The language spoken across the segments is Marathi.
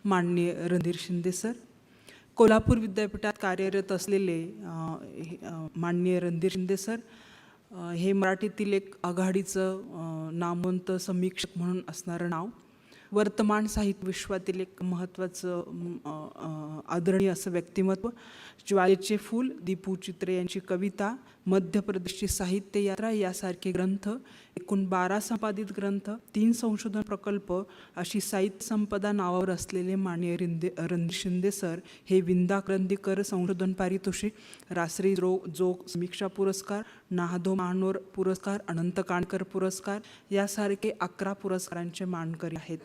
माननीय रणधीर शिंदे सर, कोल्हापूर विद्यापीठात कार्यरत असलेले माननीय रणधीर शिंदे सर, हे मराठीतील एक आघाडीचं नामवंत समीक्षक म्हणून असणारं नाव, वर्तमान साहित्य विश्वातील एक महत्त्वाचं आदरणीय असं व्यक्तिमत्व, ज्वालेचे फूल, दीपू चित्रे यांची कविता, मध्य प्रदेशची साहित्य यात्रा यासारखे ग्रंथ, एकूण 12 संपादित ग्रंथ, 3 संशोधन प्रकल्प अशी साहित्य संपदा नावावर असलेले माननीय रणधीर शिंदे सर हे विंदा करंदीकर संशोधन पारितोषिक, रासरी जोग समीक्षा पुरस्कार, नाहदो महानोर पुरस्कार, अनंत काणकर पुरस्कार यासारखे 11 पुरस्कारांचे मानकरी आहेत.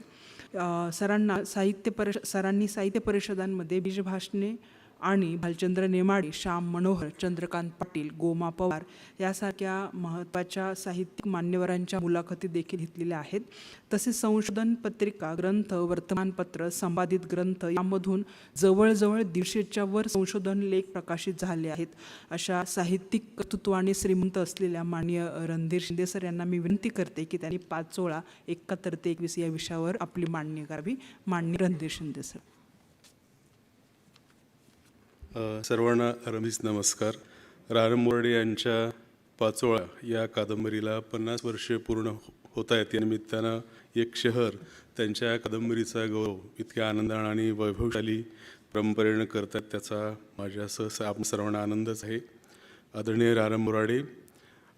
सरांनी साहित्य परिषदांमध्ये बीजभाषणे आणि भालचंद्र नेमाडे, श्याम मनोहर, चंद्रकांत पाटील, गोमा पवार यासारख्या महत्त्वाच्या साहित्यिक मान्यवरांच्या मुलाखती देखील घेतलेल्या आहेत. तसेच संशोधन पत्रिका, ग्रंथ, वर्तमानपत्र, संपादित ग्रंथ यामधून जवळजवळ 150च्या वर संशोधन लेख प्रकाशित झाले आहेत. अशा साहित्यिक कर्तृत्वाने श्रीमंत असलेल्या माननीय रणधीर शिंदे सर यांना मी विनंती करते की त्यांनी 5/16 71 ते 21 या विषयावर आपली मांडणी करावी. माननीय रणधीर शिंदे सर. सर्वांना रमेश नमस्कार. रारम मोराडे यांच्या 5/16 या कादंबरीला 50 वर्षे पूर्ण होत आहेत. या निमित्तानं एक शहर त्यांच्या कादंबरीचा गौरव इतक्या आनंदाने आणि वैभवशाली परंपरेनं करतात, त्याचा माझ्यासह आपण सर्वांना आनंदच आहे. आदरणीय रारम मोराडे,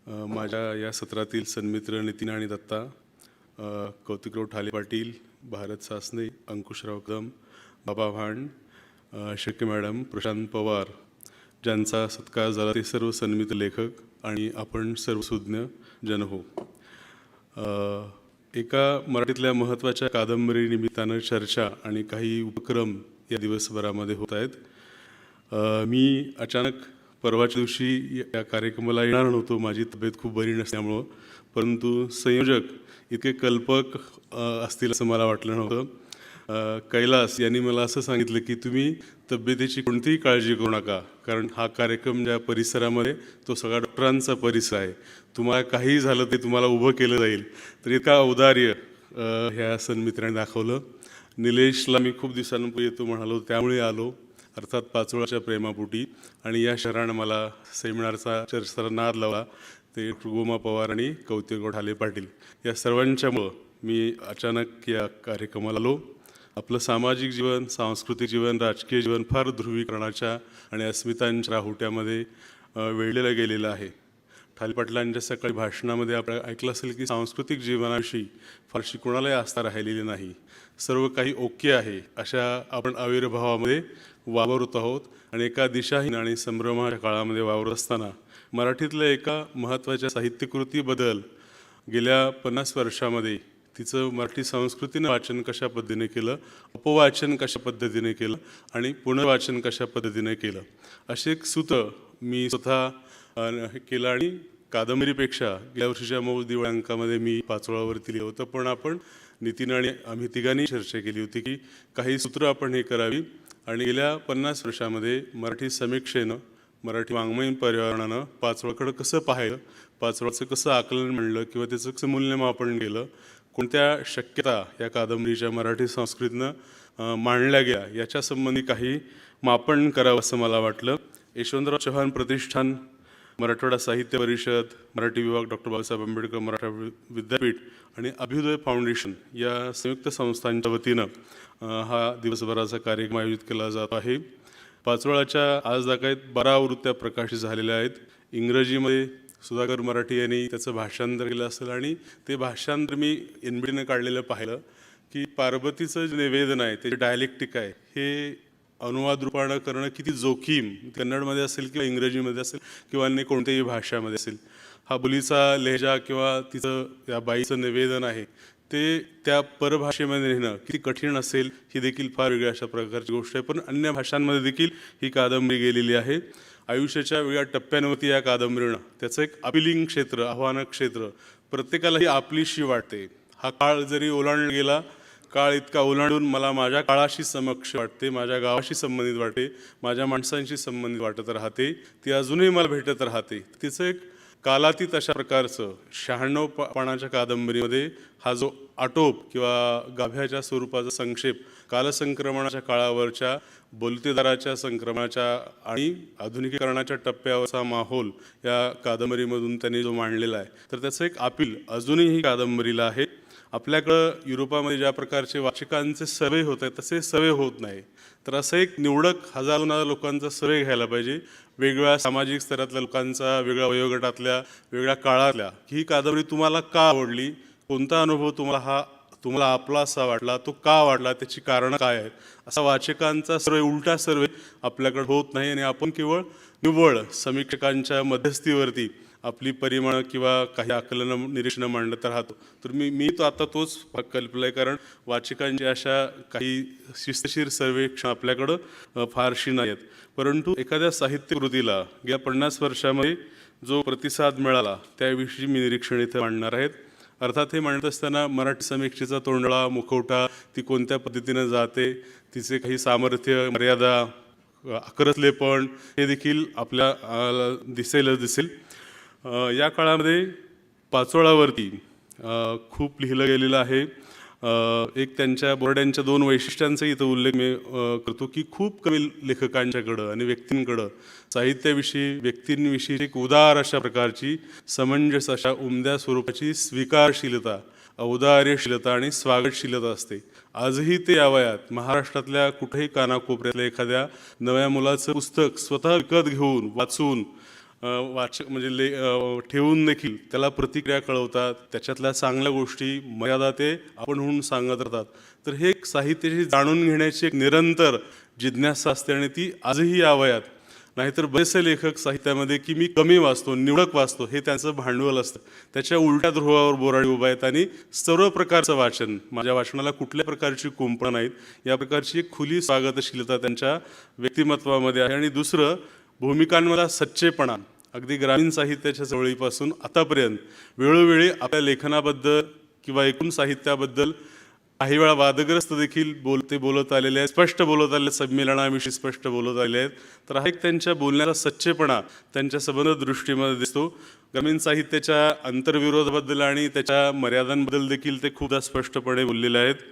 माझ्या या सत्रातील सन्मित्र नितीन आणि दत्ता, कौतिकराव ठाले पाटील, भारत सासने, अंकुशराव कदम, बाबा भांड, शक्य मॅडम, प्रशांत पवार, ज्यांचा सत्कार झाला ते सर्व सन्मित लेखक आणि आपण सर्व सुज्ञ जन हो. एका मराठीतल्या महत्त्वाच्या कादंबरी निमित्तानं चर्चा आणि काही उपक्रम या दिवसभरामध्ये होत आहेत. मी अचानक परवाच्या दिवशी या कार्यक्रमाला येणार नव्हतो, माझी तब्येत खूप बरी नसल्यामुळं, परंतु संयोजक इतके कल्पक असतील असं मला वाटलं नव्हतं. कैलास यांनी मला असं सांगितलं की तुम्ही तब्येतीची कोणतीही काळजी करू नका, कारण हा कार्यक्रम ज्या परिसरामध्ये तो सगळा डॉक्टरांचा परिसर आहे, तुम्हाला काहीही झालं ते तुम्हाला उभं केलं जाईल. तर इतका औदार्य ह्या सन्मित्रांनी दाखवलं. निलेशला मी खूप दिवसांपूर्वी येतो म्हणालो, त्यामुळे आलो, अर्थात 5/16च्या प्रेमापोटी. आणि या शहरानं मला सेमिनारचा चर्चेचा नाद लावला, ते गोमा पवार आणि कौतिकराव ठाले पाटील या सर्वांच्यामुळं मी अचानक या कार्यक्रमाला आलो. आपलं सामाजिक जीवन, सांस्कृतिक जीवन, राजकीय जीवन फार ध्रुवीकरणाच्या आणि अस्मितांच्या राहुट्यामध्ये वेढलेलं गेलेलं आहे. ठाले पाटलांच्या सकाळी भाषणामध्ये आपण ऐकलं असेल की सांस्कृतिक जीवनाविषयी फारशी कोणालाही आस्था राहिलेली नाही, सर्व काही ओके आहे, अशा आपण आविर्भावामध्ये वावरत आहोत. आणि एका दिशाहीन आणि संभ्रमाच्या काळामध्ये वावरत असताना मराठीतल्या एका महत्त्वाच्या साहित्यकृतीबद्दल गेल्या 50 वर्षामध्ये तिचं मराठी संस्कृतीनं वाचन कशा पद्धतीने केलं, अपवाचन कशा पद्धतीने केलं आणि पुनर्वाचन कशा पद्धतीने केलं, असे एक सूत्र मी स्वतः केलं. आणि कादंबरीपेक्षा गेल्या वर्षीच्या मौज दिवाळी अंकामध्ये मी 5/16वरती लिहिलं होतं, पण आपण नितीन आणि आम्ही तिघांनी चर्चा केली होती की काही सूत्र आपण हे करावी. आणि गेल्या 50 वर्षामध्ये मराठी समीक्षेनं, मराठी वाङ्मयीन पर्यावरणानं 5/16कडं कसं पाहिलं, 5/16चं कसं आकलन म्हणलं किंवा त्याचं कसं मूल्यमापन केलं, कोणत्या शक्यता या कादंबरीच्या मराठी संस्कृतीनं मांडल्या गेल्या याच्या संबंधी काही मापन करावं असं मला वाटलं. यशवंतराव चव्हाण प्रतिष्ठान, मराठवाडा साहित्य परिषद, मराठी विभाग, डॉक्टर बाबासाहेब आंबेडकर मराठवाडा विद्यापीठ आणि अभ्युदय फाउंडेशन या संयुक्त संस्थांच्या वतीनं हा दिवसभराचा कार्यक्रम आयोजित केला जात आहे. 5/16च्या आज दाखल 12 आवृत्त्या प्रकाशित झालेल्या आहेत. इंग्रजीमध्ये सुधाकर मराठी यांनी त्याचं भाषांतर केलं असेल आणि ते भाषांतर मी NBDनं काढलेलं पाहिलं की पार्वतीचं जे निवेदन आहे, ते डायलेक्टिक आहे, हे अनुवाद रूपानं करणं किती जोखीम, कन्नडमध्ये असेल किंवा इंग्रजीमध्ये असेल किंवा अन्य कोणत्याही भाषामध्ये असेल. हा बोलीचा लहेजा किंवा तिचं त्या बाईचं निवेदन आहे ते त्या परभाषेमध्ये नेणं किती कठीण असेल, ही देखील फार वेगळ्या अशा प्रकारची गोष्ट आहे. पण अन्य भाषांमध्ये देखील ही कादंबरी गेलेली आहे. आयुष्याच्या वेगळ्या टप्प्यांवरती या कादंबरीनं त्याचं एक अपिलिंग क्षेत्र, आव्हानक क्षेत्र प्रत्येकालाही आपलीशी वाटते. हा काळ जरी ओलांडला गेला, काळ इतका ओलांडून मला माझ्या काळाशी समक्ष वाटते, माझ्या गावाशी संबंधित वाटते, माझ्या माणसांशी संबंधित वाटत राहते, ती अजूनही मला भेटत राहते. तिचं एक कालातीत अशा प्रकारचं 96 पानाच्या कादंबरीमध्ये हा जो आटोप किंवा गाभ्याच्या स्वरूपाचा संक्षेप कालसंक्रमणाच्या काळावरच्या बोलतेदाराच्या संक्रमणाच्या आणि आधुनिकीकरणाच्या टप्प्यावरचा माहोल या कादंबरीमधून त्यांनी जो मांडलेला आहे, तर त्याचं एक अपील अजूनही कादंबरीला आहे. आपल्याकडं युरोपामध्ये ज्या प्रकारचे वाचकांचे सर्वे होत आहेत तसे सर्वे होत नाही. तर असं एक निवडक हजारों लोकांचा सर्वे घ्यायला पाहिजे, वेगवेगळ्या सामाजिक स्तरातल्या लोकांचा, वेगळ्या वयोगटातल्या, वेगळ्या काळातल्या, की ही कादंबरी तुम्हाला का आवडली, कोणता अनुभव तुम्हाला आपला असा वाटला, तो का वाटला, त्याची कारणं काय आहेत, असा वाचकांचा सर्वे, उलटा सर्वे आपल्याकडे होत नाही. आणि आपण केवळ निव्वळ समीक्षकांच्या मध्यस्थीवरती आपली परिमाणं किंवा काही आकलनं निरीक्षणं मांडत राहतो. तर मी तो आता तोच कल्पला आहे, कारण वाचकांची अशा काही शिस्तशीर सर्वेक्षण आपल्याकडं फारशी नाही आहेत. परंतु एखाद्या साहित्यकृतीला गेल्या 50 वर्षामध्ये जो प्रतिसाद मिळाला त्याविषयी मी निरीक्षण इथे मांडणार आहेत. अर्थात हे मांडत असताना मराठी समीक्षेचा तोंडळा मुखवटा, ती कोणत्या पद्धतीनं जाते, तिचे काही सामर्थ्य, मर्यादा, आकरतलेपण हे देखील आपल्या दिसेल. या काळामध्ये पाचोळावरती खूप लिहिलं गेलेलं आहे. एक त्यांच्या बोर्ड्यांच्या 2 वैशिष्ट्यांचा इथं उल्लेख मी करतो, की खूप कमी लेखकांच्याकडं आणि व्यक्तींकडं साहित्याविषयी, व्यक्तींविषयी एक उदार अशा प्रकारची, समंजस अशा उमद्या स्वरूपाची स्वीकारशीलता, औदार्यशीलता आणि स्वागतशीलता असते. आजही ते या वयात महाराष्ट्रातल्या कुठेही कानाकोपऱ्यातल्या एखाद्या नव्या मुलाचं पुस्तक स्वतः विकत घेऊन वाचून वाचक म्हणजे ठेवून देखील त्याला प्रतिक्रिया कळवतात, त्याच्यातल्या चांगल्या गोष्टी, मर्यादा ते आपण होऊन सांगत राहतात. तर हे एक साहित्याची जाणून घेण्याची एक निरंतर जिज्ञासा असते आणि ती आजही या वयात. नाहीतर बरेचसे लेखक साहित्यामध्ये की मी कमी वाचतो, निवडक वाचतो, हे त्यांचं भांडवल असतं. त्याच्या उलट्या ध्रुवावर बोराडी उभा आहेत आणि सर्व प्रकारचं वाचन, माझ्या वाचनाला कुठल्या प्रकारची कुंपणं नाहीत, या प्रकारची एक खुली स्वागतशीलता त्यांच्या व्यक्तिमत्वामध्ये आहे. आणि दुसरं, भूमिकांमधला सच्चेपणा. अगदी ग्रामीण साहित्याच्या चळवळीपासून आतापर्यंत वेळोवेळी आपल्या लेखनाबद्दल किंवा एकूण साहित्याबद्दल काही वेळा वादग्रस्त देखील बोलत आलेले आहेत, स्पष्ट बोलत आले, संमेलनाविषयी स्पष्ट बोलत आले आहेत. तर हा एक त्यांच्या बोलण्याला सच्चेपणा त्यांच्या संबंध दृष्टीमध्ये दिसतो. ग्रामीण साहित्याच्या आंतरविरोधाबद्दल आणि त्याच्या मर्यादांबद्दल देखील ते खूपदा स्पष्टपणे बोललेले आहेत.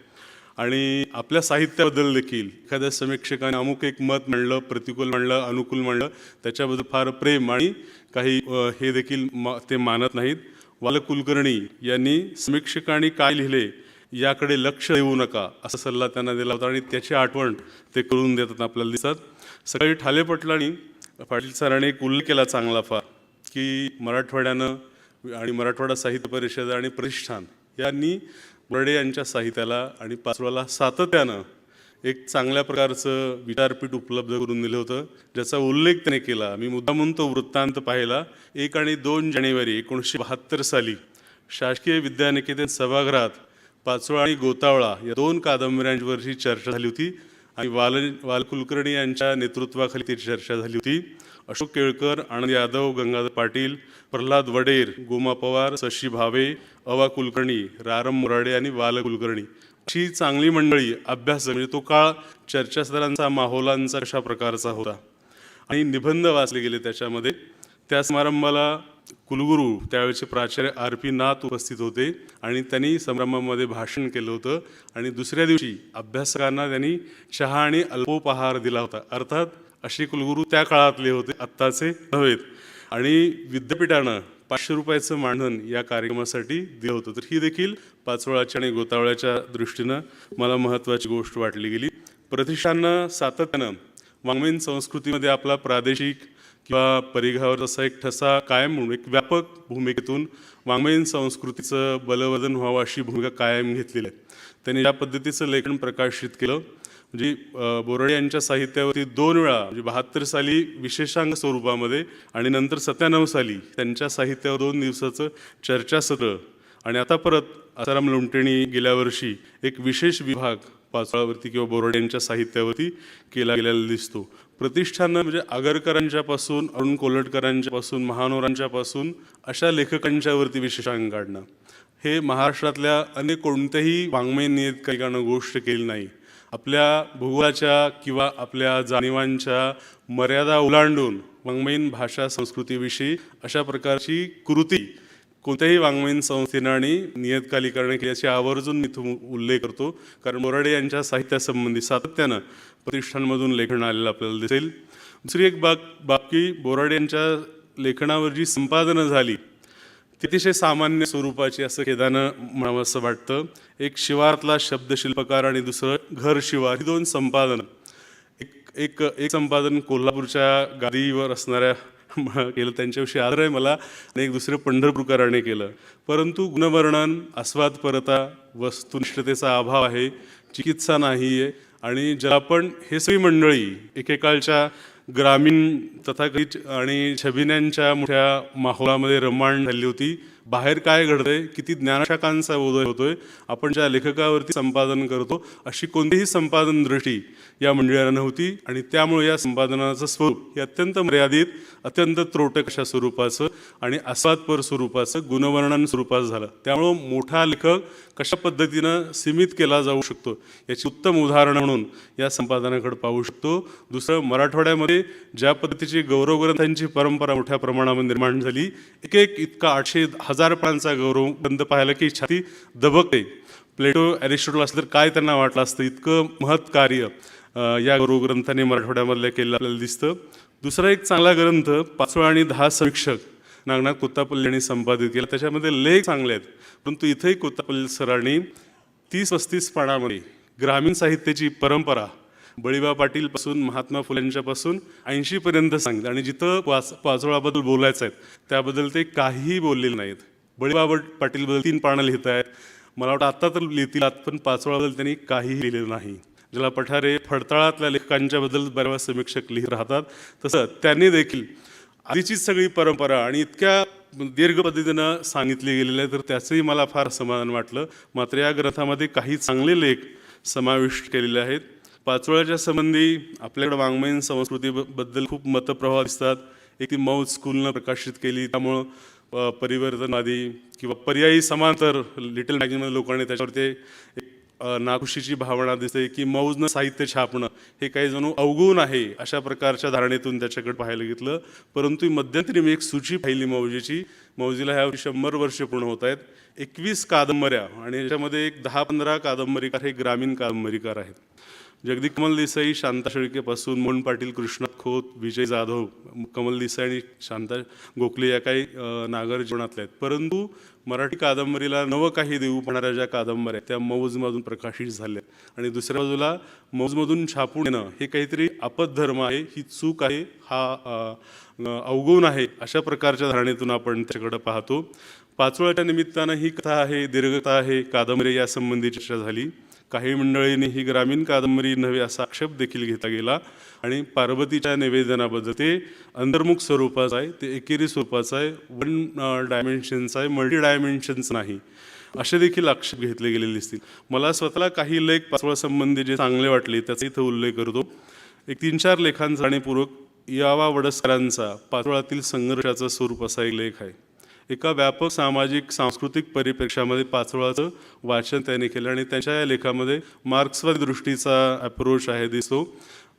आणि आपल्या साहित्याबद्दल देखील एखाद्या समीक्षकाने अमुक एक मत मांडलं, प्रतिकूल मांडलं, अनुकूल मांडलं, त्याच्याबद्दल फार प्रेम आणि काही हे देखील ते मानत नाहीत. वाल कुलकर्णी यांनी समीक्षकांनी काय लिहिले याकडे लक्ष देऊ नका असा सल्ला त्यांना दिला होता आणि त्याची आठवण ते करून देतात आपल्याला दिसतात. सकाळी ठाले पाटील सरांनी एक उल्लेख केला चांगला फार, की मराठवाड्यानं आणि मराठवाडा साहित्य परिषद आणि प्रतिष्ठान यांनी बोराडे यांच्या साहित्याला आणि पाचोळ्याला सातत्यानं एक चांगल्या प्रकारचं विचारपीठ उपलब्ध करून दिलं होतं, ज्याचा उल्लेख त्याने केला. मी मुद्दामून तो वृत्तांत पाहिला. 1 आणि 2 जानेवारी 1972 साली शासकीय विद्यानिकेतन सभागृहात पाचोळा आणि गोतावळा या 2 कादंबऱ्यांवरची चर्चा झाली होती आणि वाल कुलकर्णी यांच्या नेतृत्वाखाली ती चर्चा झाली होती. अशोक केळकर, आनंद यादव, गंगाधर पाटील, प्रल्हाद वडेर, गोमा पवार, शशी भावे, अवा कुलकर्णी, रारम मोराडे आणि वाल कुलकर्णी अशी चांगली मंडळी अभ्यास, म्हणजे तो काळ चर्चासत्रांचा, माहोलांचा कशा प्रकारचा होता. आणि निबंध वाचले गेले त्याच्यामध्ये. त्या समारंभाला कुलगुरू त्यावेळेचे प्राचार्य RP नाथ उपस्थित होते आणि त्यांनी समारंभामध्ये भाषण केलं होतं. आणि दुसऱ्या दिवशी अभ्यासकांना त्यांनी चहा आणि अल्पोपहार दिला होता. अर्थात असे कुलगुरू त्या काळातले होते, आत्ताचे नव्हेत. आणि विद्यापीठानं 500 रुपयाचं मानधन या कार्यक्रमासाठी दिलं होतं. तर ही देखील पाचोळ्याच्या आणि गोतावळ्याच्या दृष्टीनं मला महत्त्वाची गोष्ट वाटली गेली. प्रतिष्ठानं सातत्यानं वाङ्मयीन संस्कृतीमध्ये आपला प्रादेशिक किंवा परिघावर असा एक ठसा कायम म्हणून एक व्यापक भूमिकेतून वाङ्मयीन संस्कृतीचं बलवर्धन व्हावं अशी भूमिका कायम घेतलेली आहे. त्यांनी या पद्धतीचं लेखन प्रकाशित केलं. म्हणजे बोराडे यांच्या साहित्यावरती 2 वेळा, म्हणजे 72 साली विशेषांक स्वरूपामध्ये आणि नंतर 97 साली त्यांच्या साहित्यावर 2 दिवसाचं चर्चासत्र आणि आता परत आसाराम लोंढेंनी गेल्या वर्षी एक विशेष विभाग पाचोळ्यावरती किंवा बोराडे यांच्या साहित्यावरती केला गेलेला दिसतो. प्रतिष्ठानं म्हणजे आगरकरांच्यापासून, अरुण कोल्हटकरांच्यापासून, महानोरांच्यापासून अशा लेखकांच्यावरती विशेषांक काढणं हे महाराष्ट्रातल्या अनेक कोणत्याही वाङ्मयीन नियतकालिकानं गोष्ट केली नाही. आपल्या भूगोलाच्या किंवा आपल्या जाणीवांच्या मर्यादा ओलांडून वाङ्मयीन भाषा संस्कृतीविषयी अशा प्रकारची कृती कोणत्याही वाङ्मयीन संस्थेनं आणि नियतकालिकाने केल्याची आवर्जून मी उल्लेख करतो, कारण बोराडे यांच्या साहित्यासंबंधी सातत्यानं प्रतिष्ठानमधून लेखन आलेलं आपल्याला दिसेल. दुसरी एक बाबकी बोराडे यांच्या लेखनावर जी संपादनं झाली ती अतिशय सामान्य स्वरूपाची असं खेदानं म्हणावं असं वाटतं. एक शिवारातला शब्दशिल्पकार आणि दुसरं घर शिवार ही दोन संपादनं. एक संपादन कोल्हापूरच्या गादीवर असणाऱ्या केलं, त्यांच्याविषयी आदर आहे मला, आणि एक दुसरं पंढरपूरकरांनी केलं. परंतु गुणवर्णन, आस्वादपरता, वस्तुनिष्ठतेचा अभाव आहे, चिकित्सा नाही आहे, आणि ज्याला आपण हे सगळी मंडळी एकेकाळच्या ग्रामीण तथाकथित आणि छबिन्यांच्या मोठ्या माहोलामध्ये रममाण झाली होती. बाहेर काय घडतंय, किती ज्ञानशाखांचा उदय होतोय, आपण ज्या लेखकावरती संपादन करतो अशी कोणतीही संपादन दृष्टी या मंडळाला नव्हती, आणि त्यामुळे या संपादनाचं स्वरूप हे अत्यंत मर्यादित, अत्यंत त्रोटक अशा स्वरूपाचं आणि आस्वादपर स्वरूपाचं, गुणवर्णन स्वरूपाचं झालं. त्यामुळं मोठा लेखक कशा पद्धतीनं सीमित केला जाऊ शकतो याची उत्तम उदाहरणं म्हणून या संपादनाकडे पाहू शकतो. दुसरं, मराठवाड्यामध्ये ज्या पद्धतीची गौरवग्रंथांची परंपरा मोठ्या प्रमाणामध्ये निर्माण झाली, एक इतका 800,000 पानांचा गौरवग्रंथ पाहिला की छाती दबकते. प्लेटो, ॲरिस्टॉटल असलं तर काय त्यांना वाटलं असतं, इतकं महत् कार्य या गौरवग्रंथाने मराठवाड्यामधल्या केलं आपल्याला दिसतं. दुसरा एक चांगला ग्रंथ 5 आणि 10 समीक्षक नागनाथ कोत्तापल्ले यांनी संपादित केला. त्याच्यामध्ये लेख चांगले आहेत, परंतु इथेही कोत्तापल्ले सरांनी 30-35 पानामध्ये ग्रामीण साहित्याची परंपरा बळीबा पाटीलपासून महात्मा फुलेंच्यापासून 80पर्यंत सांगितलं, आणि जिथं पाचोळाबद्दल बोलायचं आहे त्याबद्दल ते काहीही बोललेले नाहीत. बळीबा पाटीलबद्दल 3 पानं लिहित आहेत, मला वाटतं आत्ता तर लिहितील, पण पाचोळाबद्दल त्यांनी काहीही लिहिलेलं नाही. ज्याला पठारे फडतळातल्या लेखकांच्याबद्दल बऱ्याच समीक्षक लिहित राहतात, तसं त्यांनी देखील आधीचीच सगळी परंपरा आणि इतक्या दीर्घ पद्धतीनं सांगितली गेलेली आहे, तर त्याचंही मला फार समाधान वाटलं. मात्र या ग्रंथामध्ये काही चांगले लेख समाविष्ट केलेले आहेत. पाचोळ्याच्या संबंधी आपल्याकडे वाङ्मयीन संस्कृतीबद्दल खूप मतप्रवाह दिसतात. एक ती मौज स्कूलनं प्रकाशित केली, त्यामुळं परिवर्तनवादी किंवा पर्यायी समांतर लिटल मॅगझिनमध्ये लोकांनी त्याच्यावरती एक नाखुशीची भावना दिसते की मौजनं साहित्य छापणं हे काही जणू अवगुण आहे अशा प्रकारच्या धारणेतून त्याच्याकडे पाहायला घेतलं. परंतु मध्यंतरी मी एक सूची पाहिली मौजेची. मौजीला ह्या 100 वर्ष पूर्ण होत आहेत. 21 कादंबऱ्या, आणि याच्यामध्ये एक 10-15 कादंबरीकार हे ग्रामीण कादंबरीकार आहेत. जगदीश कमल देसाई, शांता शेळकेपासून मोहन पाटील, कृष्णात खोत, विजय जाधव, कमल देसाई आणि शांता गोखले या काही नागर जीवनातल्या आहेत. परंतु मराठी कादंबरीला नवं काही देऊ पाहणाऱ्या ज्या कादंबऱ्या त्या मौजमधून प्रकाशित झाल्या, आणि दुसऱ्या बाजूला मौजमधून छापून येणं हे काहीतरी अपधर्म आहे, ही चूक आहे, हा अवगुण आहे, अशा प्रकारच्या धारणेतून आपण त्याच्याकडे पाहतो. पाचोळ्याच्या निमित्तानं ही कथा आहे, दीर्घकथा आहे, कादंबरी यासंबंधी चर्चा झाली. काही मंडळींनी ही ग्रामीण कादंबरी नव्हे असा आक्षेप देखील घेतला गेला, आणि पार्वतीच्या निवेदनाबद्दल ते अंतर्मुख स्वरूपाचं आहे, ते एकेरी स्वरूपाचं आहे, 1 डायमेन्शनचं आहे, मल्टी डायमेन्शनचं नाही, असे देखील आक्षेप घेतले गेलेले दिसतील. मला स्वतःला काही लेख पाचोळ्यासंबंधी जे चांगले वाटले त्याचा इथं उल्लेख करतो. एक 3-4 लेखांचा जाणीवपूर्वक यावा वडसकरांचा पाचोळ्यातील संघर्षाचं स्वरूप असा एक लेख आहे. एका व्यापक सामाजिक सांस्कृतिक परिप्रेक्षामध्ये पाचोळ्याचं वाचन त्याने केलं, आणि त्यांच्या या लेखामध्ये मार्क्सवादी दृष्टीचा अप्रोच आहे दिसतो.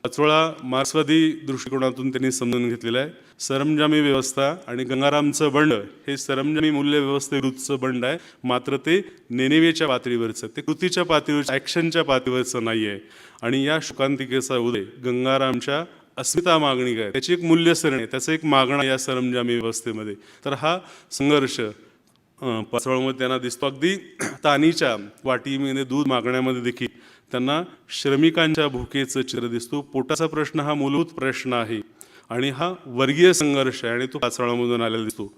पाचोळा मार्क्सवादी दृष्टिकोनातून त्यांनी समजून घेतलेला आहे. सरंजामी व्यवस्था आणि गंगारामचं बंड हे सरंजामी मूल्यव्यवस्थेविरुद्धचं बंड आहे, मात्र ते नेनेवेच्या पातळीवरचं, ते कृतीच्या पातळीवरचं, ॲक्शनच्या पातळीवरचं नाही आहे. आणि या शोकांतिकेचा उदय गंगारामच्या अस्मिता मागणी काय, त्याची एक मूल्यसरणी, त्याचं एक मागणं या सरंजामी व्यवस्थेमध्ये. तर हा संघर्ष पाचोळ्यामध्ये त्यांना दिसतो. अगदी तानीच्या वाटीमध्ये दूध मागण्यामध्ये देखील त्यांना श्रमिकांच्या भुकेचं चित्र दिसतो. पोटाचा प्रश्न हा मूलभूत प्रश्न आहे, आणि हा वर्गीय संघर्ष आहे, आणि तो पाचोळ्यामधून आलेला दिसतो.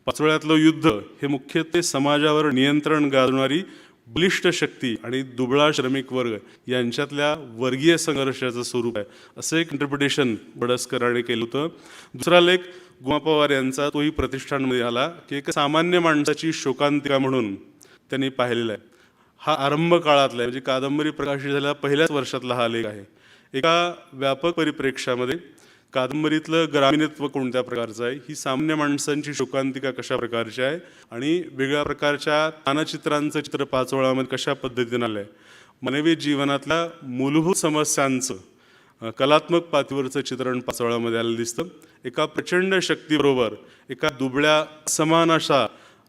पाचोळ्यातलं युद्ध हे मुख्यत्वे समाजावर नियंत्रण गाजवणारी बलिष्ठ शक्ती आणि दुबळा श्रमिक वर्ग यांच्यातल्या वर्गीय संघर्षाचं स्वरूप आहे, असं एक इंटरप्रिटेशन वडसकरांनी केलं होतं. दुसरा लेख गुमा पवार यांचा, तोही प्रतिष्ठानमध्ये आला, की एक सामान्य माणसाची शोकांतिका म्हणून त्यांनी पाहिलेला आहे. हा आरंभ काळातला आहे, म्हणजे कादंबरी प्रकाशित झालेल्या पहिल्याच वर्षातला हा लेख आहे. एका व्यापक परिप्रेक्षामध्ये कादंबरीतलं ग्रामीणत्व कोणत्या प्रकारचं आहे, ही सामान्य माणसांची शोकांतिका कशा प्रकारची आहे, आणि वेगळ्या प्रकारच्या तानचित्रांचं चित्र पाचोळ्यामध्ये कशा पद्धतीनं आलं आहे. मानवी जीवनातल्या मूलभूत समस्यांचं कलात्मक पातळीवरचं चित्रण पाचोळ्यामध्ये आलेलं दिसतं. एका प्रचंड शक्तीबरोबर एका दुबळ्या समान अशा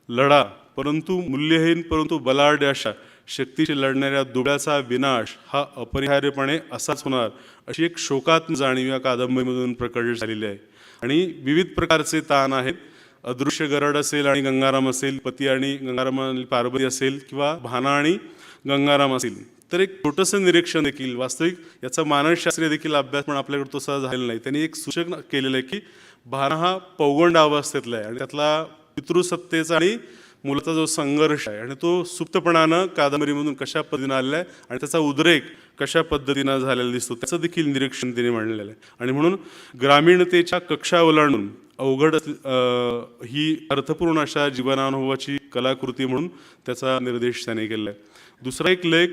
लढा, परंतु मूल्यहीन परंतु बलाढ्य अशा शक्तीशी लढणाऱ्या दुबळ्याचा विनाश हा अपरिहार्यपणे असाच होणार, अशी एक शोकात्मक जाणीव या कादंबरीमधून प्रकट झालेली आहे. आणि विविध प्रकारचे ताण आहेत. अदृश्य गरड असेल आणि गंगाराम असेल, पती आणि गंगाराम आणि पार्वती असेल, किंवा भाना आणि गंगाराम असेल. तर एक छोटंसं निरीक्षण देखील, वास्तविक याचा मानसशास्त्रीय देखील अभ्यास पण आपल्याकडे तसा झालेला नाही. त्यांनी एक सूचक केलेलं आहे की भाना हा पौगंड अवस्थेतला आहे आणि त्यातला पितृसत्तेचा आणि मुलाचा जो संघर्ष आहे आणि तो सुप्तपणानं कादंबरीमधून कशा पद्धतीनं आलेला आहे आणि त्याचा उद्रेक कशा पद्धतीनं झालेला दिसतो, त्याचं देखील निरीक्षण त्यांनी मांडलेलं आहे. आणि म्हणून ग्रामीणतेच्या कक्षा ओलांडून अवघड ही अर्थपूर्ण अशा जीवनानुभवाची कलाकृती म्हणून त्याचा निर्देश त्याने केला आहे. दुसरा एक लेख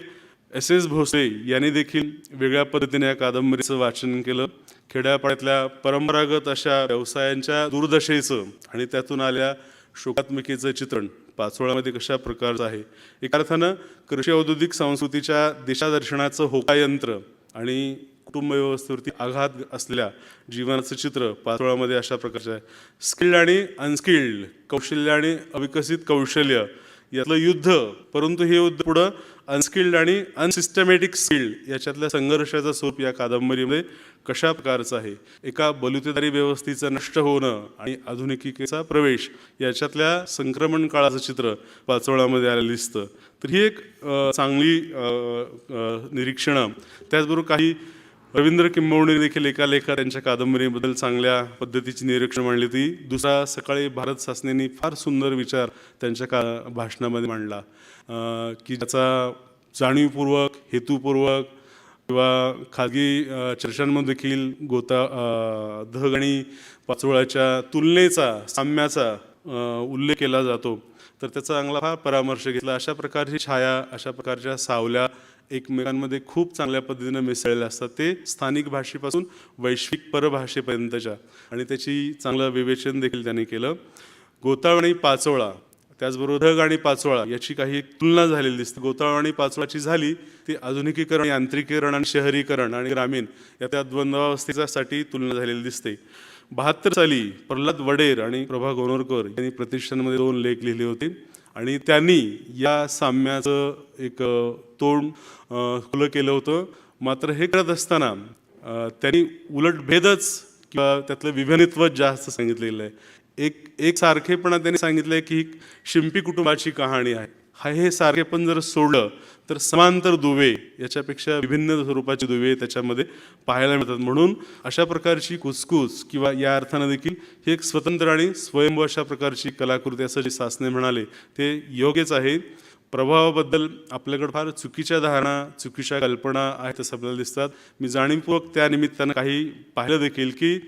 S.S. भोसले यांनी देखील वेगळ्या पद्धतीने या कादंबरीचं वाचन केलं. खेड्यापाड्यातल्या परंपरागत अशा व्यवसायांच्या दुर्दशेचं आणि त्यातून आल्या शोकात्मकेचं चित्रण पाचोळ्यामध्ये कशा प्रकारचं आहे. एका अर्थानं कृषी औद्योगिक संस्कृतीच्या दिशादर्शनाचं होकायंत्र आणि कुटुंब व्यवस्थेवरती आघात असलेल्या जीवनाचं चित्र पाचोळ्यामध्ये अशा प्रकारचं आहे. स्किल्ड आणि अनस्किल्ड, कौशल्य आणि अविकसित कौशल्य यातलं युद्ध, परंतु हे युद्ध पुढं अनस्किल्ड आणि अनसिस्टमॅटिक स्किल्ड याच्यातल्या संघर्षाचं स्वरूप या कादंबरीमध्ये कशा प्रकारचं आहे. एका बलुतेदारी व्यवस्थेचं नष्ट होणं आणि आधुनिकतेचा प्रवेश याच्यातल्या संक्रमण काळाचं चित्र पाचोळ्यामध्ये आलेलं दिसतं. तर ही एक चांगली निरीक्षणं. त्याचबरोबर काही रवींद्र किंबवणे देखील एका लेखात त्यांच्या कादंबरीबद्दल चांगल्या पद्धतीची निरीक्षण मांडली होती. दुसरा सकाळी भारत शासनेने फार सुंदर विचार त्यांच्या भाषणामध्ये मांडला की ज्याचा जाणीवपूर्वक, हेतुपूर्वक किंवा खाजगी चर्चांमध्ये देखील धग आणि पाचोळ्याच्या तुलनेचा, साम्याचा उल्लेख केला जातो. तर त्याचा चांगला फार परामर्श घेतला. अशा प्रकारची छाया, अशा प्रकारच्या सावल्या एकमेकांमध्ये खूप चांगल्या पद्धतीनं मिसळलेल्या असतात. ते स्थानिक भाषेपासून वैश्विक परभाषेपर्यंतच्या, आणि त्याची चांगलं विवेचन देखील त्यांनी केलं. गोतावळ आणि पाचोळा, त्याचबरोबर धग आणि पाचोळा याची काही तुलना झालेली दिसते. गोतावळ आणि पाचोळाची झाली ती आधुनिकीकरण, यांत्रिकीकरण आणि शहरीकरण आणि ग्रामीण या त्या द्वंद्वावस्थेसाठी तुलना झालेली दिसते. 72 साली प्रल्हाद वडेर आणि प्रभा गोनोरकर यांनी प्रतिष्ठानमध्ये 2 लेख लिहिले होते आणि त्यांनी या साम्याचं एक तोंड खुलं केलं होतं. मात्र हे करत असताना त्यांनी उलट भेदच किंवा त्यातलं विभिन्नत्व जास्त सांगितलेलं आहे. एक सारखेपणा त्यांनी सांगितलं आहे की शिंपी कुटुंबाची कहाणी आहे. हे सारखेपण जर सोडलं तर समांतर दुवे याच्यापेक्षा विभिन्न स्वरूपाचे दुवे त्याच्यामध्ये पाहायला मिळतात. म्हणून अशा प्रकारची कुसकुस किंवा या अर्थानं देखील ही एक स्वतंत्र आणि स्वयंभू अशा प्रकारची कलाकृती असं जे सासने म्हणाले ते योग्यच आहे. प्रभावाबद्दल आपल्याकडे फार चुकीच्या धारणा, चुकीच्या कल्पना आहेत असं आपल्याला दिसतात. मी जाणीवपूर्वक त्या निमित्तानं काही पाहिलं देखील की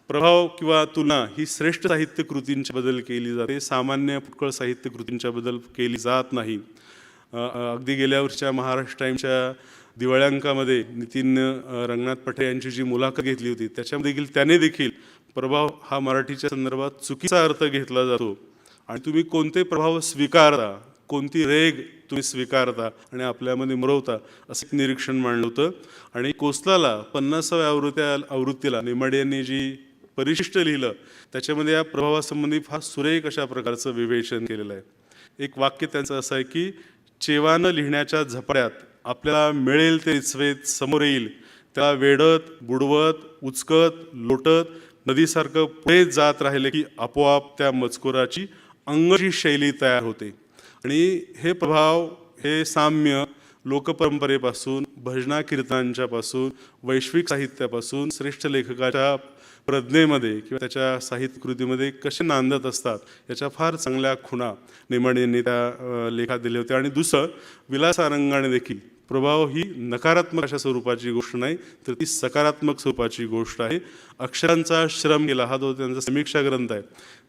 प्रभाव किंवा तुलना ही श्रेष्ठ साहित्य कृतींच्या बद्दल केली जाते, सामान्य पुष्कळ साहित्य कृतींच्या बद्दल केली जात नाही. अगदी गेल्या वर्षीच्या महाराष्ट्र टाईमच्या दिवाळ्यांकामध्ये नितीन रंगनाथ पठे यांची जी मुलाखत घेतली होती त्याच्यामध्ये देखील त्याने देखील प्रभाव हा मराठीच्या संदर्भात चुकीचा अर्थ घेतला जातो आणि तुम्ही कोणते प्रभाव स्वीकारता, कोणती रेग तुम्ही स्वीकारता आणि आपल्यामध्ये मुरवता असं एक निरीक्षण मांडलं होतं. आणि कोसलाला 50व्या आवृत्तीला नेमाडे यांनी जी परिशिष्ट लिहिलं त्याच्यामध्ये या प्रभावासंबंधी फार सुरेख अशा प्रकारचं विवेचन केलेलं आहे. एक वाक्य त्यांचं असं आहे की चेवानं लिहिण्याच्या झपाट्यात आपल्याला मिळेल ते रिचवेत समोर येईल, त्याला वेडत, बुडवत, उचकत, लोटत नदीसारखं पुढे जात राहिले की आपोआप त्या मजकुराची अंगची शैली तयार होते. आणि हे प्रभाव, हे साम्य लोकपरंपरेपासून, भजना कीर्तनांच्यापासून, वैश्विक साहित्यापासून, श्रेष्ठ लेखकाच्या प्रज्ञेमध्ये किंवा त्याच्या साहित्यकृतीमध्ये कसे नांदत असतात याच्या फार चांगल्या खुणा नेमाडे यांनी त्या लेखात दिल्या होत्या. आणि दुसरं, विलासारंगाने देखील प्रभाव ही नकारात्मक अशा स्वरूपाची गोष्ट नाही तर ती सकारात्मक स्वरूपाची गोष्ट आहे. अक्षरांचा श्रम केला हा जो त्यांचा समीक्षा ग्रंथ आहे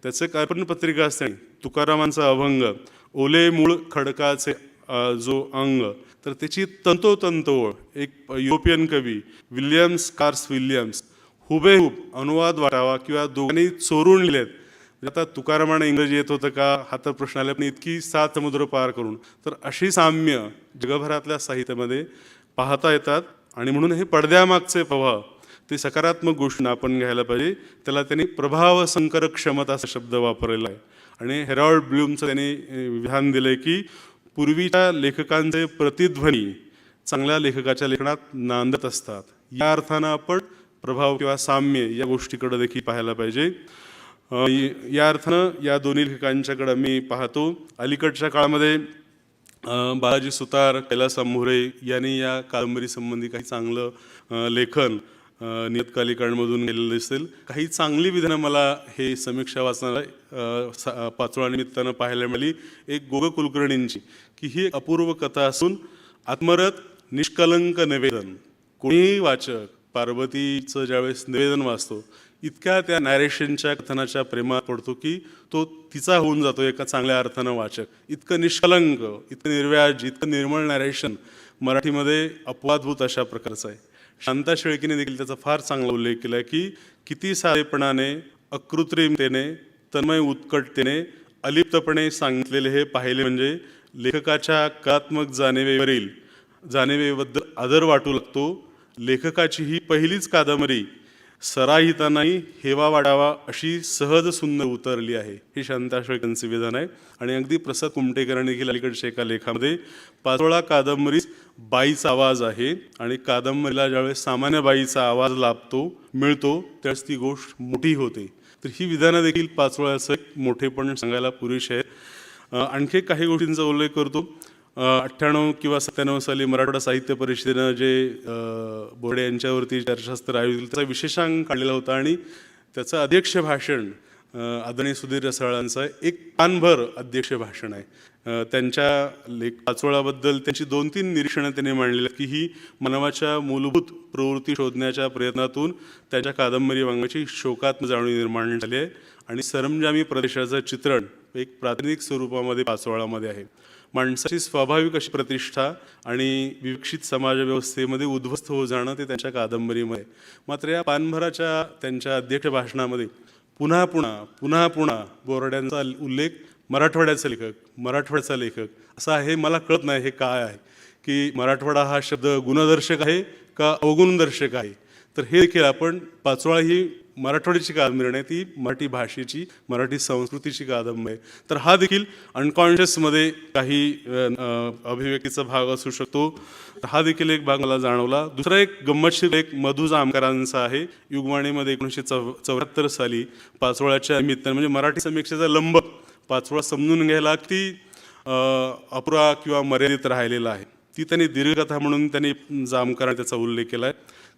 त्याचं कार्पणपत्रिका असते. तुकारामांचा अभंग ओले मूळ खडकाचे जो अंग, तर त्याची तंतोतंतोळ एक युरोपियन कवी विल्यम्स कार्स विल्यम्स हुबेहूब अनुवाद वाटावा किंवा दोघांनी चोरून लिहिलेत आता तुकारामांना इंग्रजी येत होतं का हा तर प्रश्न आला, पण इतकी 7 समुद्र पार करून तर अशी साम्य जगभरातल्या साहित्यामध्ये पाहता येतात. आणि म्हणून हे पडद्यामागचे प्रभाव ते सकारात्मक गोष्टी आपण घ्यायला पाहिजे. त्याला त्यांनी प्रभाव संकर क्षमता असा शब्द वापरलेला आहे. आणि हेरॉल्ड ब्लूमचं त्यांनी विधान दिलंय की पूर्वीच्या लेखकांचे प्रतिध्वनी चांगल्या लेखकाच्या लेखनात नांदत असतात. या अर्थानं आपण प्रभाव किंवा साम्य या गोष्टीकडे देखील पाहायला पाहिजे. या अर्थानं या दोन्ही लेखकांच्याकडे मी पाहतो. अलीकडच्या काळामध्ये बालाजी सुतार, कैलास आंभोरे यांनी या कादंबरीसंबंधी काही चांगलं लेखन नियतकालिकांमधून केलेलं दिसेल. काही चांगली विधानं मला हे समीक्षा वाचनाला पाचोळा निमित्तानं पाहायला मिळाली. एक गोग कुलकर्णींची की ही अपूर्व कथा असून आत्मरत निष्कलंक निवेदन. कोणीही वाचक पार्वतीचं ज्यावेळेस निवेदन वाचतो इतक्या त्या नॅरेशनच्या कथनाच्या प्रेमात पडतो की तो तिचा होऊन जातो एका चांगल्या अर्थानं वाचक. इतकं निष्कलंक, इतकं निर्व्याज, इतकं निर्मळ नॅरेशन मराठीमध्ये अपवादभूत अशा प्रकारचं आहे. शांता शेळकेने देखील त्याचा फार चांगला उल्लेख केला आहे की किती साधेपणाने, अकृत्रिमतेने, तन्मय उत्कटतेने, अलिप्तपणे सांगितलेले हे पाहिले म्हणजे लेखकाच्या कलात्मक जाणीवेबद्दल आदर वाटू लागतो. लेखकाची ही पहिलीच कादंबरी सराहितानाही हेवा वाढावा अशी सहज सुंदर उतरली आहे, हे शांता शेळकेंचे विधान आहे. आणि अगदी प्रसाद कुमटेकरांनी देखील अलीकडच्या एका लेखामध्ये पाचोळा कादंबरीस बाईचा आवाज आहे आणि कादंबरीला ज्यावेळेस सामान्य बाईचा आवाज मिळतो त्यावेळेस ती गोष्ट मोठी होते. तर ही विधानं देखील पाचोळ्याचं एक मोठेपण सांगायला पुरेशी आहेत. आणखी काही गोष्टींचा उल्लेख करतो. 98 किंवा 97 साली मराठवाडा साहित्य परिषदेनं जे बोर्डे यांच्यावरती चर्चासत्र आयोजित त्याचा विशेषांक काढलेला होता आणि त्याचं अध्यक्ष भाषण आदरणीय सुधीर रसाळांचं एक पानभर अध्यक्ष भाषण आहे. त्यांच्या पाचोळाबद्दल त्यांची 2-3 निरीक्षणं त्यांनी मांडलेली की ही मानवाच्या मूलभूत प्रवृत्ती शोधण्याच्या प्रयत्नातून त्यांच्या कादंबरी वाङ्मयाची शोकात्मक जाणीव निर्माण झाली आहे. आणि सरंजामी प्रदेशाचं चित्रण एक प्रातिनिधिक स्वरूपामध्ये पाचोळामध्ये आहे. माणसाची स्वाभाविक अशी प्रतिष्ठा आणि विकसित समाजव्यवस्थेमध्ये उद्ध्वस्त होऊ जाणं ते त्यांच्या कादंबरीमध्ये. मात्र या पानभराच्या त्यांच्या अध्यक्ष भाषणामध्ये पुन्हा पुन्हा बोराड्यांचा उल्लेख, मराठवाड्याचा लेखक असा आहे. मला कळत नाही हे काय आहे की मराठवाडा हा शब्द गुणदर्शक आहे का अवगुणदर्शक आहे. तर हे देखील आपण पाचोळा ही मराठवाड्याची कादंबरी नाही, ती मराठी भाषेची, मराठी संस्कृतीची कादंबरी आहे. तर हा देखील अनकॉन्शियसमध्ये काही अभिव्यक्तीचा भाग असू शकतो. हा देखील एक भाग मला जाणवला. दुसरा एक गंमतशीर एक मधु जामकरांचा आहे. युगवाणीमध्ये 1974 साली पाचोळ्याच्या निमित्तानं म्हणजे मराठी समीक्षेचा लंब पाचोळा समजून घ्यायला की अपुरा किंवा मर्यादित राहिलेला आहे. ती त्यांनी दीर्घकथा म्हणून त्यांनी जामकरांनी त्याचा उल्लेख केला आहे.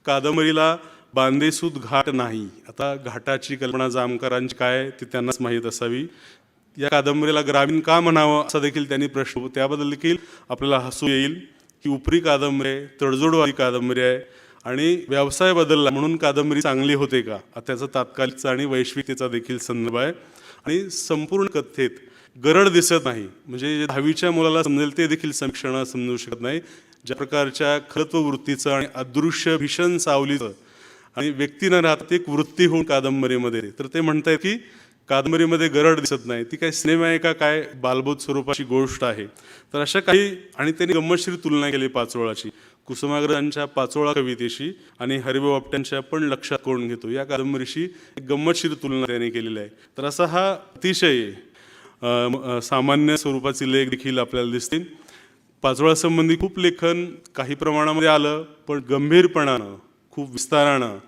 कादंबरीला बांधेसूद घाट नाही. आता घाटाची कल्पना जामकरांची काय ते त्यांनाच माहीत असावी. या कादंबरीला ग्रामीण का म्हणावं असा देखील त्यांनी प्रश्न, त्याबद्दल देखील आपल्याला हसू येईल की उपरी कादंबरी आहे, तडजोडवादी कादंबरी आहे आणि व्यवसाय बदलला म्हणून कादंबरी चांगली होते का, त्याचा तात्कालिकचा आणि वैश्विकतेचा देखील संदर्भ आहे. आणि संपूर्ण कथेत गरड दिसत नाही, म्हणजे जे 10वीच्या मुलाला समजेल ते देखील समीक्षण समजू शकत नाही. ज्या प्रकारच्या खरत्व वृत्तीचं आणि अदृश्य भीषण सावलीचं आणि व्यक्तीनं राहतात एक वृत्ती होऊन कादंबरीमध्ये, तर ते म्हणतायत की कादंबरीमध्ये गरड दिसत नाही, ती काय सिनेमा आहे का काय बालबोध स्वरूपाची गोष्ट आहे. तर अशा काही, आणि त्यांनी गंमतशीर तुलना केली पाचोळाची कुसुमाग्रजांच्या पाचोळा कवितेशी आणि हरिभाऊ आपट्यांच्या पण लक्षात कोण घेतो या कादंबरीशी एक गंमतशीर तुलना त्यांनी केलेली आहे. तर असा हा अतिशय सामान्य स्वरूपाचे लेख देखील आपल्याला दिसतील. पाचोळ्यासंबंधी खूप लेखन काही प्रमाणामध्ये आलं, पण गंभीरपणानं, खूप विस्तारानं,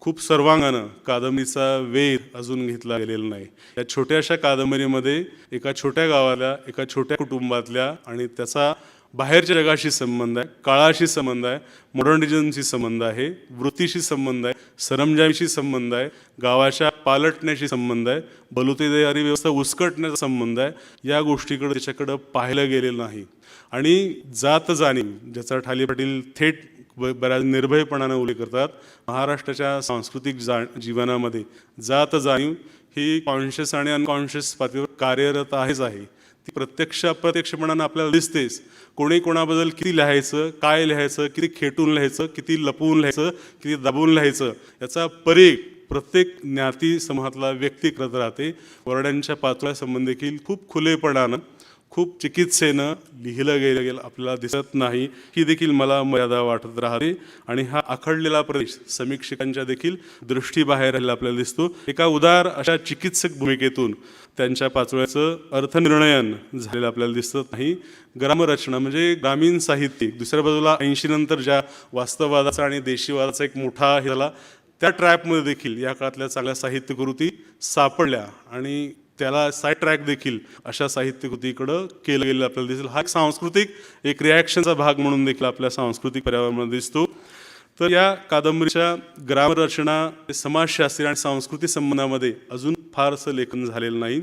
खूप सर्वांगानं कादंबरीचा वेध अजून घेतला गेलेला नाही. या छोट्याशा कादंबरीमध्ये एका छोट्या गावाला, एका छोट्या कुटुंबातल्या आणि त्याचा बाहेरच्या जगाशी संबंध आहे, काळाशी संबंध आहे, मॉडर्निझमशी संबंध आहे, वृत्तीशी संबंध आहे, सरंजामीशी संबंध आहे, गावाच्या पालटण्याशी संबंध आहे, बलुतेदारी व्यवस्था उसकटण्याचा संबंध आहे. या गोष्टीकडे त्याच्याकडं पाहिलं गेलेलं नाही. आणि जात जाणीव, ज्याचा ठाले पाटील थेट बऱ्याच निर्भयपणानं उल्लेख करतात, महाराष्ट्राच्या सांस्कृतिक जीवनामध्ये जात जाणीव ही कॉन्शियस आणि अनकॉन्शियस पातळीवर कार्यरत आहेच आहे. ती प्रत्यक्ष अप्रत्यक्षपणानं आपल्याला दिसतेच. कोणी कोणाबद्दल किती लिहायचं, काय लिहायचं, किती खेटून लिहायचं, किती लपवून लिहायचं, किती दाबून लिहायचं, याचा परीघ प्रत्येक ज्ञाती समूहातला व्यक्ती करत राहते. वर्णांच्या पातळ्यासंबंधी देखील खूप खुलेपणानं, खूप चिकित्सेनं लिहिलं गेलं आपल्याला दिसत नाही. ही देखील मला मर्यादा वाटत राहते आणि हा आखडलेला प्रदेश समीक्षकांच्या देखील दृष्टीबाहेर राहिला आपल्याला दिसतो. एका उदार अशा चिकित्सक भूमिकेतून त्यांच्या पाचोळ्याचं अर्थनिर्णयन झालेलं आपल्याला दिसत नाही. ग्रामरचना म्हणजे ग्रामीण साहित्य, दुसऱ्या बाजूला 80 नंतर ज्या वास्तववादाचा आणि देशीवादाचा एक मोठा हे झाला, त्या ट्रॅपमध्ये देखील या काळातल्या चांगल्या साहित्यकृती सापडल्या आणि त्याला साईड ट्रॅक देखील अशा साहित्यकृतीकडं केलं गेलं आपल्याला दिसेल. हा एक सांस्कृतिक एक रिॲक्शनचा भाग म्हणून देखील आपल्या सांस्कृतिक पर्यावरणामध्ये दिसतो. तर या कादंबरीच्या ग्रामरचना, समाजशास्त्रीय आणि सांस्कृतिक संबंधामध्ये अजून फारसं लेखन झालेलं नाही.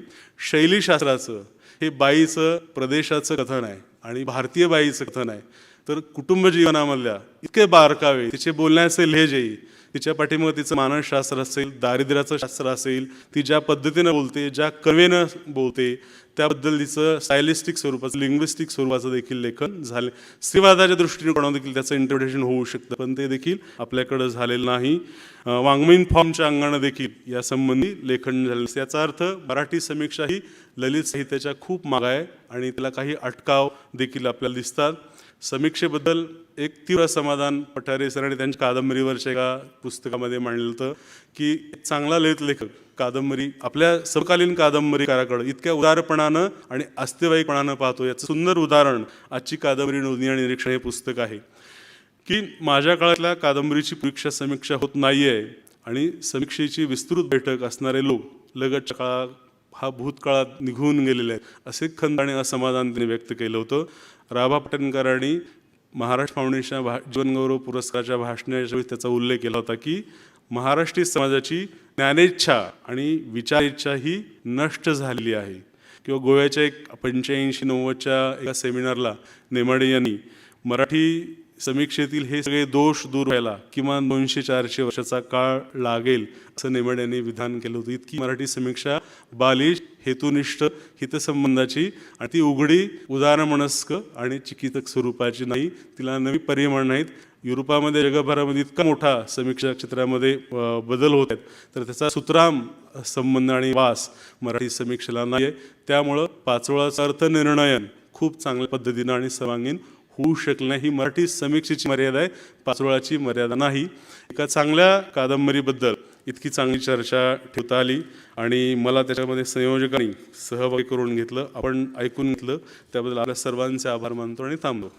शैलीशास्त्राचं हे बाईचं प्रदेशाचं कथन आहे आणि भारतीय बाईचं कथन आहे. तर कुटुंब जीवनामधल्या इतके बारकावे, तिचे बोलण्याचे लहेजे, तिच्या पाठीमागे तिचं मानसशास्त्र असेल, दारिद्र्याचं शास्त्र असेल, ती ज्या पद्धतीनं बोलते, ज्या कवेनं बोलते, त्याबद्दल तिचं स्टायलिस्टिक स्वरूपाचं, लिंग्विस्टिक स्वरूपाचं देखील लेखन झाले. स्त्रीवादाच्या दृष्टीकोनातून देखील त्याचं इंटरप्रिटेशन होऊ शकतं, पण ते देखील आपल्याकडं झालेलं नाही. वाङ्मयीन फॉर्मच्या अंगानं देखील यासंबंधी लेखन झालं. याचा अर्थ मराठी समीक्षा ही ललित साहित्याच्या खूप माग आहे आणि त्याला काही अटकाव देखील आपल्याला दिसतात. समीक्षेबद्दल एक तीव्र समाधान पठारे सरांनी त्यांच्या कादंबरीवरच्या एका पुस्तकामध्ये मांडलं होतं की चांगला ललित लेखक कादंबरी आपल्या समकालीन कादंबरीकाराकडे इतक्या उदारपणानं आणि अस्तिवाईकपणानं पाहतो. याचं सुंदर उदाहरण आजची कादंबरी नोंदणी आणि निरीक्षण हे पुस्तक आहे की माझ्या काळातल्या कादंबरीची परीक्षा समीक्षा होत नाही आहे आणि समीक्षेची विस्तृत बैठक असणारे लोक लगतच्या काळात हा भूतकाळात निघून गेलेले आहेत असे खंत आणि असमाधान त्यांनी व्यक्त केलं होतं. राभा पाटणकरांनी महाराष्ट्र फाउंडेशन जीवनगौरव पुरस्काराच्या भाषणाच्या वेळी त्याचा उल्लेख केला होता की महाराष्ट्रीय समाजाची ज्ञानेच्छा आणि विचारेच्छा ही नष्ट झालेली आहे. किंवा गोव्याच्या एक 85-90च्या एका सेमिनारला नेमाडे यांनी मराठी समीक्षेतील हे सगळे दोष दूर व्हायला किमान 200-400 वर्षाचा काळ लागेल असं नेमाडे यांनी विधान केलं होतं. इतकी मराठी समीक्षा बालिश, हेतुनिष्ठ, हितसंबंधाची आणि ती उघडी, उदारमनस्क आणि चिकित्सक स्वरूपाची नाही. तिला नवी परिमाण नाहीत. युरोपामध्ये, जगभरामध्ये इतका मोठा समीक्षा क्षेत्रामध्ये बदल होत आहेत, तर त्याचा सुतराम संबंध आणि वास मराठी समीक्षेला नाही आहे. त्यामुळं पाचोळाचं अर्थनिर्णयन खूप चांगल्या पद्धतीनं आणि सर्वांगीण होऊ शकलं नाही. ही मराठी समीक्षेची मर्यादा आहे, पाचोळाची मर्यादा नाही. एका चांगल्या कादंबरीबद्दल इतकी चांगली चर्चा ठेवता आली आणि मला त्याच्यामध्ये संयोजकांनी सहभागी करून घेतलं, आपण ऐकून घेतलं, त्याबद्दल आपल्या सर्वांचे आभार मानतो आणि थांबतो.